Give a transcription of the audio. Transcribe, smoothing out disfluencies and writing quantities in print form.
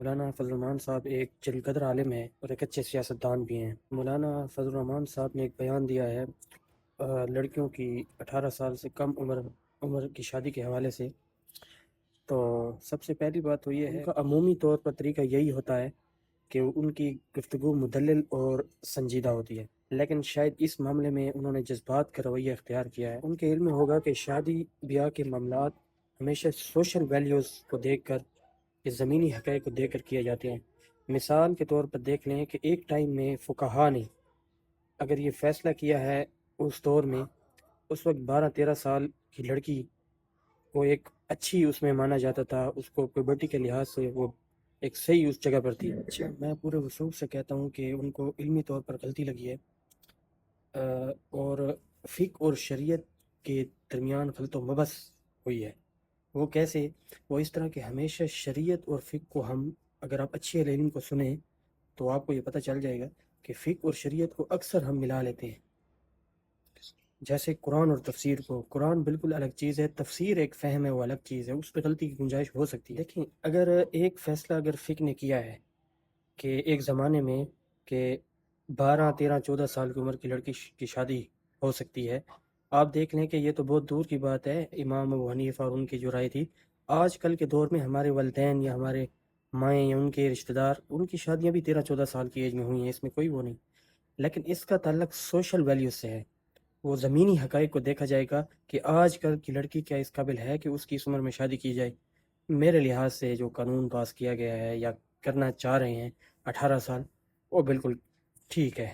مولانا فضل الرحمان صاحب ایک جلیل قدر عالم ہیں اور ایک اچھے سیاستدان بھی ہیں۔ مولانا فضل الرحمان صاحب نے ایک بیان دیا ہے لڑکیوں کی 18 سال سے کم عمر کی شادی کے حوالے سے۔ تو سب سے پہلی بات تو یہ ہے کہ عمومی طور پر طریقہ یہی ہوتا ہے کہ ان کی گفتگو مدلل اور سنجیدہ ہوتی ہے، لیکن شاید اس معاملے میں انہوں نے جذبات کا رویہ اختیار کیا ہے۔ ان کے علم میں ہوگا کہ شادی بیاہ کے معاملات ہمیشہ سوشل ویلیوز کو دیکھ کر، یہ زمینی حقائق کو دیکھ کر کیے جاتے ہیں۔ مثال کے طور پر دیکھ لیں کہ ایک ٹائم میں فقہا نے اگر یہ فیصلہ کیا ہے اس دور میں، اس وقت 12-13 سال کی لڑکی وہ ایک اچھی اس میں مانا جاتا تھا، اس کو پیوبرٹی کے لحاظ سے وہ ایک صحیح اس جگہ پر تھی۔ میں پورے وثوق سے کہتا ہوں کہ ان کو علمی طور پر غلطی لگی ہے، اور فقہ اور شریعت کے درمیان خلط و مبس ہوئی ہے۔ وہ کیسے؟ وہ اس طرح کہ ہمیشہ شریعت اور فقہ کو ہم، اگر آپ اچھے علم کو سنیں تو آپ کو یہ پتہ چل جائے گا کہ فقہ اور شریعت کو اکثر ہم ملا لیتے ہیں، جیسے قرآن اور تفسیر کو۔ قرآن بالکل الگ چیز ہے، تفسیر ایک فہم ہے، وہ الگ چیز ہے، اس پہ غلطی کی گنجائش ہو سکتی ہے۔ لیکن اگر ایک فیصلہ اگر فقہ نے کیا ہے کہ ایک زمانے میں کہ 12-13-14 سال کی عمر کی لڑکی کی شادی ہو سکتی ہے، آپ دیکھ لیں کہ یہ تو بہت دور کی بات ہے، امام ابو حنیفہ اور ان کی جو رائے تھی۔ آج کل کے دور میں ہمارے والدین یا ہمارے مائیں یا ان کے رشتہ دار، ان کی شادیاں بھی 13-14 سال کی ایج میں ہوئی ہیں، اس میں کوئی وہ نہیں۔ لیکن اس کا تعلق سوشل ویلیوز سے ہے۔ وہ زمینی حقائق کو دیکھا جائے گا کہ آج کل کی لڑکی کیا اس قابل ہے کہ اس کی اس عمر میں شادی کی جائے۔ میرے لحاظ سے جو قانون پاس کیا گیا ہے یا کرنا چاہ رہے ہیں 18 سال، وہ بالکل ٹھیک ہے۔